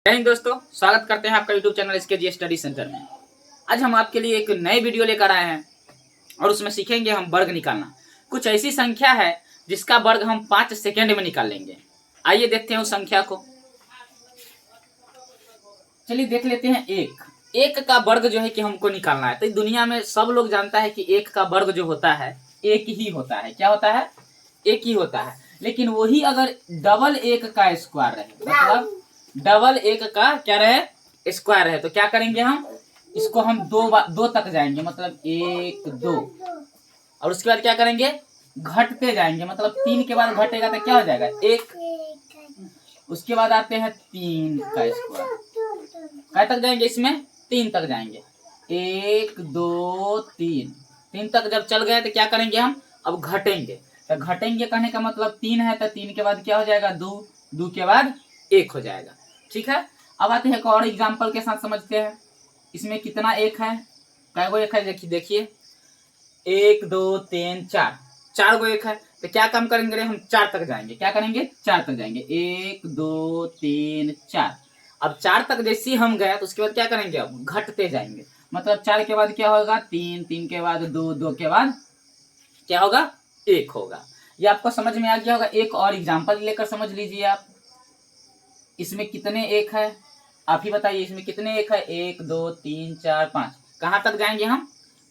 जय हिंद दोस्तों, स्वागत करते हैं आपका YouTube channel SKG study centre में। आज हम आपके लिए एक नई वीडियो लेकर आए हैं और उसमें सीखेंगे हम वर्ग निकालना। कुछ ऐसी संख्या है जिसका वर्ग हम 5 सेकेंड में निकाल लेंगे। आइए देखते हैं उस संख्या को। चलिए देख लेते हैं। एक का वर्ग जो है कि हमको निकालना है। तो दुनिया में सब लोग जानता है कि एक का वर्ग जो होता है एक ही होता है। क्या होता है? एक ही होता है। लेकिन वही अगर डबल एक का स्क्वायर रहे, मतलब डबल एक का क्या रहे, स्क्वायर है, तो क्या करेंगे हम? इसको हम दो तक जाएंगे, मतलब 1 2, और उसके बाद क्या करेंगे? घटते जाएंगे, मतलब 3 के बाद घटेगा तो क्या हो जाएगा? 1। उसके बाद आते हैं 3 का स्क्वायर। क्या तक जाएंगे इसमें? 3 तक जाएंगे। 1 2 3, 3 तक जब चल गए तो क्या करेंगे हम? अब घटेंगे। तो घटेंगे कहने का मतलब 3 है, तो 3 के बाद क्या हो जाएगा? 2, 2 के बाद 1 हो जाएगा। ठीक है। अब आते हैं एक और एग्जाम्पल के साथ समझते हैं। इसमें कितना एक है? कै गो एक है? देखिए 1 2 3 4, 4 गो एक है। तो क्या काम करेंगे? हम 4 तक जाएंगे। क्या करेंगे? 4 तक जाएंगे। 1 2 3 4। अब 4 तक जैसे ही हम गए तो उसके बाद क्या करेंगे? अब घटते जाएंगे, मतलब 4 के बाद क्या होगा? 3, 3 के बाद 2, 2 के बाद क्या होगा? 1 होगा। ये आपको समझ में आ गया होगा। एक और एग्जाम्पल लेकर समझ लीजिए आप। इसमें कितने एक है? आप ही बताइए, इसमें कितने एक है? 1 2 3 4 5। कहाँ तक जाएंगे हम?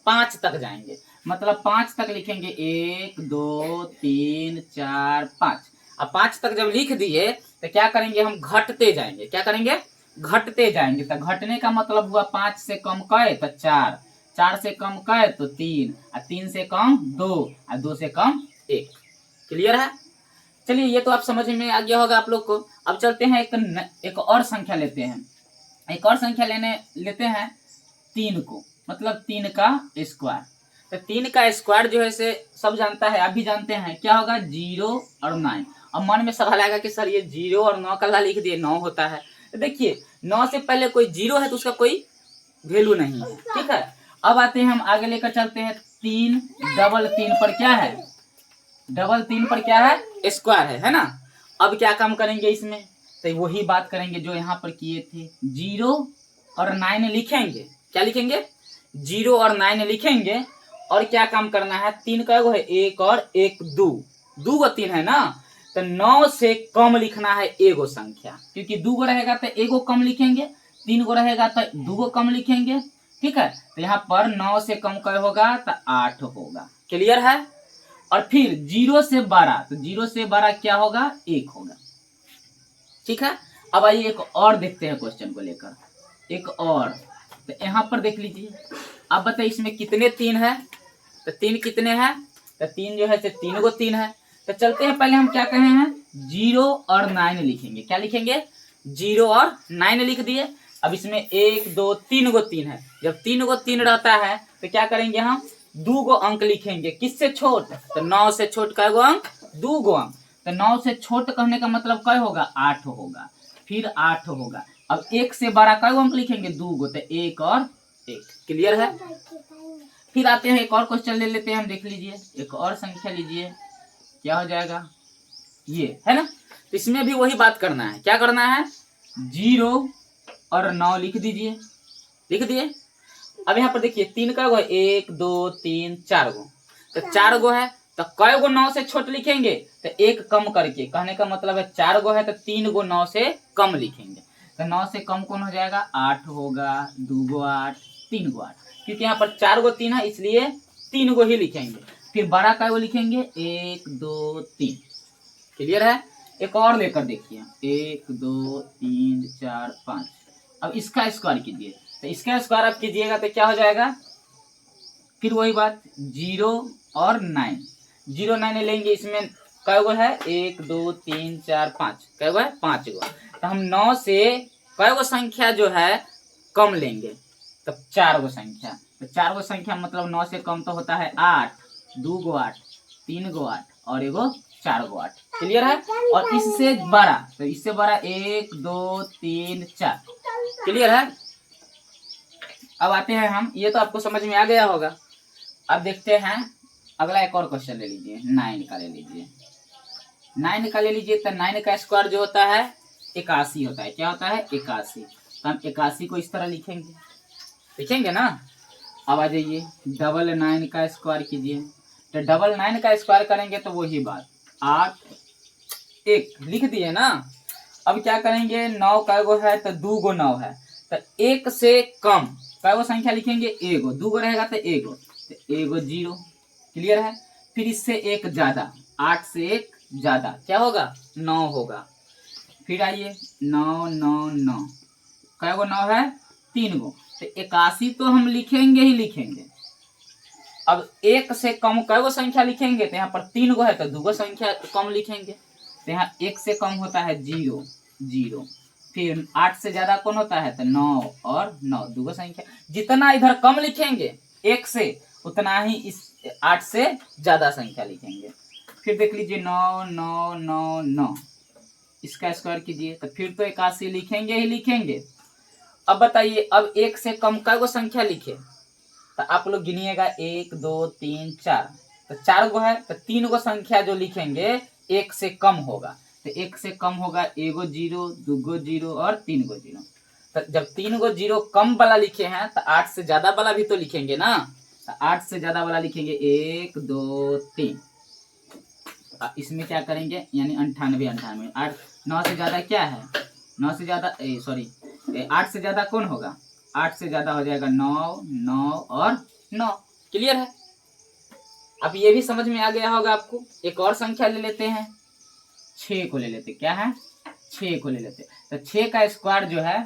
5 तक जाएंगे, मतलब 5 तक लिखेंगे। 1 2 3 4 5। अब 5 तक जब लिख दिए तो क्या करेंगे? हम घटते जाएंगे। क्या करेंगे? घटते जाएंगे। तो घटने का मतलब हुआ 5 से कम कहे तो 4, 4 से कम कहे तो 3, और 3 से कम 2, और 2 से कम 1। क्लियर है? चलिए, ये तो आप समझ में आ गया होगा आप लोग को। अब चलते हैं एक और संख्या लेते हैं। एक और संख्या लेते हैं 3 को, मतलब 3 का स्क्वायर। तो 3 का स्क्वायर जो है से सब जानता है, आप भी जानते हैं। क्या होगा? 0 और 9। अब मन में सवाल आएगा कि सर ये 0 और 9 का लिख दिए, 9 होता है। तो देखिए 9 से पहले कोई 0 है तो उसका कोई वैल्यू नहीं है। ठीक है। अब आते हैं हम आगे लेकर चलते हैं। 3 डबल 3 पर क्या है? डबल 3 पर क्या है? स्क्वायर है ना। अब क्या काम करेंगे इसमें? तो वही बात करेंगे जो यहाँ पर किए थे। 0 और 9 लिखेंगे। क्या लिखेंगे? 0 और 9 लिखेंगे। और क्या काम करना है? 3 का है 1 और 1 2, 2 गो 3 है ना। तो 9 से कम लिखना है एगो संख्या, क्योंकि 2 गो रहेगा तो एगो कम लिखेंगे, 3 गो रहेगा तो 2 गो कम लिखेंगे। ठीक है। तो यहाँ पर 9 से कम क्या होगा? तो 8 होगा। क्लियर है? और फिर 0 से 12, तो 0 से 12 क्या होगा? 1 होगा। ठीक है। अब आइए एक और देखते हैं क्वेश्चन को लेकर। एक और, तो यहाँ पर देख लीजिए। अब बताइए इसमें कितने 3 है? तो 3 कितने हैं? तो 3 जो है 3 गो 3 है। तो चलते हैं, पहले हम क्या कहे हैं? 0 और 9 लिखेंगे। क्या लिखेंगे? 0 और 9 लिख दिए। अब इसमें 1 2 3 गो 3 है। जब 3 गो 3 रहता है तो क्या करेंगे? हम 2 गो अंक लिखेंगे। किससे छोट? तो 9 से छोट कै गो अंक? 2 गो अंक। तो 9 से छोट कहने का मतलब क्या होगा? 8 होगा। फिर 8 होगा। अब 1 से 12 कै गो अंक लिखेंगे? 2 गो, तो 1 और 1। क्लियर है? फिर आते हैं एक और क्वेश्चन ले लेते हैं हम। देख लीजिए, एक और संख्या लीजिए। क्या हो जाएगा? ये है ना। तो इसमें भी वही बात करना है। क्या करना है? 0 और 9 लिख दीजिए। लिख दिए। अब यहाँ पर देखिए 3 का गो है? 1 2 3 4 गो। तो 4 गो है, तो कै गो 9 से छोट लिखेंगे? तो 1 कम करके, कहने का मतलब है 4 गो है तो 3 गो 9 से कम लिखेंगे। तो 9 से कम कौन हो जाएगा? 8 होगा। 2 गो 8, 3 गो 8, क्योंकि यहाँ पर 4 गो 3 है इसलिए 3 गो ही लिखेंगे। फिर बड़ा कै गो लिखेंगे? 1 2 3। क्लियर है? एक और लेकर देखिए। 1 2 3 4 5। अब इसका स्क्वायर कीजिए। तो इसका स्क्वायर आप कीजिएगा तो क्या हो जाएगा? फिर वही बात, 0 और 9। 0 9 लेंगे। इसमें कै गो है? 1 2 3 4 5। कै गो है? 5 गो। तो हम 9 से कै गो संख्या जो है कम लेंगे? तो 4 गो संख्या। तो 4 गो संख्या मतलब 9 से कम तो होता है 8, 2 गो 8, 3 गो 8 और एगो 4 गो 8। क्लियर है? और इससे बड़ा, तो इससे बड़ा 1 2 3 4। क्लियर है? अब आते हैं हम, ये तो आपको समझ में आ गया होगा। अब देखते हैं अगला एक और क्वेश्चन ले लीजिए। 9 का ले लीजिए। 9 का ले लीजिए। तो 9 का स्क्वायर जो होता है 81 होता है। क्या होता है? 81। तो हम 81 को इस तरह लिखेंगे ना। अब आ जाइए 99 का स्क्वायर कीजिए। तो 99 का स्क्वायर करेंगे तो वही बात 8 1 लिख दिए ना। अब क्या करेंगे, 9 का गो है तो 2 गो 9 है, तो 1 से कम का संख्या लिखेंगे एगो, 2 गो रहेगा तो एगो, तो एगो 0। क्लियर है। फिर इससे एक ज्यादा, 8 से एक ज्यादा क्या होगा? 9 होगा। फिर आइए 9 9 9 कै गो 9 है? 3 गो। तो 81 तो हम लिखेंगे ही लिखेंगे। अब 1 से कम कै गो संख्या लिखेंगे? तो यहाँ पर 3 गो है तो 2 गो संख्या कम लिखेंगे। तो यहाँ 1 से कम होता है 0 0। फिर 8 से ज्यादा कौन होता है? तो 9 और 9 2 गो संख्या। जितना इधर कम लिखेंगे 1 से, उतना ही इस 8 से ज्यादा संख्या लिखेंगे। फिर देख लीजिए 9 9 9 9, इसका स्क्वायर कीजिए तो फिर तो 81 लिखेंगे ही लिखेंगे। अब बताइए, अब 1 से कम कै गो संख्या लिखे? तो आप लोग गिनिएगा 1 2 3 4, तो 4 गो है, तो 3 गो संख्या जो लिखेंगे 1 से कम होगा। तो 1 से कम होगा एगो 0 2 गो 0 और 3 गो 0। तो जब 3 गो 0 कम वाला लिखे हैं तो 8 से ज्यादा वाला भी तो लिखेंगे ना। तो 8 से ज्यादा वाला लिखेंगे 1 2 3। इसमें क्या करेंगे, यानी 98 98। 8 9 से ज्यादा क्या है? 9 से ज्यादा सॉरी 8 से ज्यादा कौन होगा? 8 से ज्यादा हो जाएगा 9 9 और 9। क्लियर है। अब ये भी समझ में आ गया होगा आपको। एक और संख्या ले लेते हैं, 6 को ले लेते। क्या है? 6 को ले लेते। तो 6 का स्क्वायर जो है,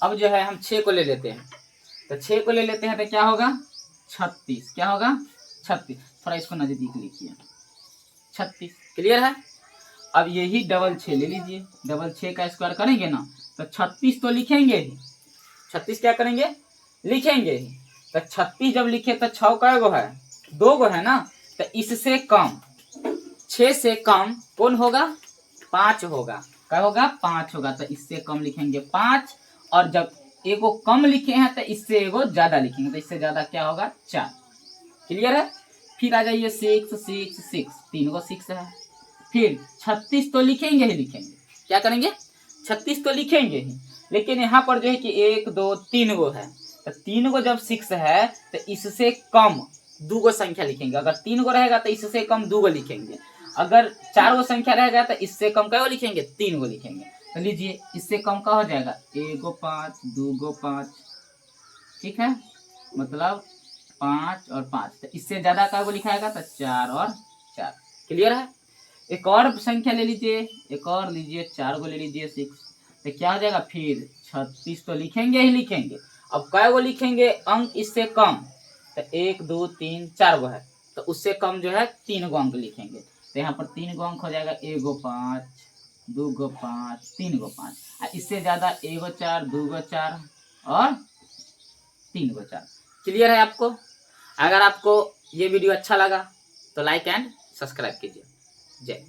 अब जो है हम 6 को ले लेते हैं। तो 6 को ले लेते हैं तो क्या होगा? 36। क्या होगा? 36। थोड़ा इसको नजदीक लिखिए, 36। क्लियर है। अब यही डबल 6 ले लीजिए। डबल 6 का स्क्वायर करेंगे ना तो 36 तो लिखेंगे ही। 36 क्या करेंगे? लिखेंगे ही। तो 36 जब लिखे तो 6 कै गो है? 2 गो है ना। तो इससे कम, 6 से कम कौन होगा? 5 होगा। क्या होगा? 5 होगा। तो इससे कम लिखेंगे 5। और जब एगो कम लिखे हैं तो इससे एगो ज्यादा लिखेंगे, तो इससे ज्यादा क्या होगा? 4। क्लियर है। फिर आ जाइए 6 6 6, 3 गो 6 है। फिर 36 तो लिखेंगे ही लिखेंगे। क्या करेंगे? 36 तो लिखेंगे ही। लेकिन यहाँ पर जो है कि 1 2 3 गो है, तो 3 गो जब 6 है तो इससे कम 2 गो संख्या लिखेंगे। अगर 3 गो रहेगा तो इससे कम 2 गो लिखेंगे। अगर 4 गो संख्या रहेगा तो इससे कम क्या लिखेंगे? 3 गो लिखेंगे। तो लीजिए इससे कम का हो जाएगा 1 गो 5 2 गो 5। ठीक है, मतलब 5 और 5। तो इससे ज्यादा का गो लिखाएगा तो 4 और 4। क्लियर है। एक और संख्या ले लीजिए, एक और लीजिए, 4 गो ले लीजिए 6। तो क्या हो जाएगा? फिर 36 तो लिखेंगे ही लिखेंगे। अब कै गो लिखेंगे अंक इससे कम? तो 1 2 3 4 गो है, तो उससे कम जो है 3 गो अंक लिखेंगे। तो यहाँ पर 3 गो अंक हो जाएगा 1 गो 5 2 गो 5 3 गो 5। इससे ज्यादा 1 गो 4 2 गो 4 और 3 गो 4। क्लियर है आपको। अगर आपको ये वीडियो अच्छा लगा तो लाइक एंड सब्सक्राइब कीजिए। जय।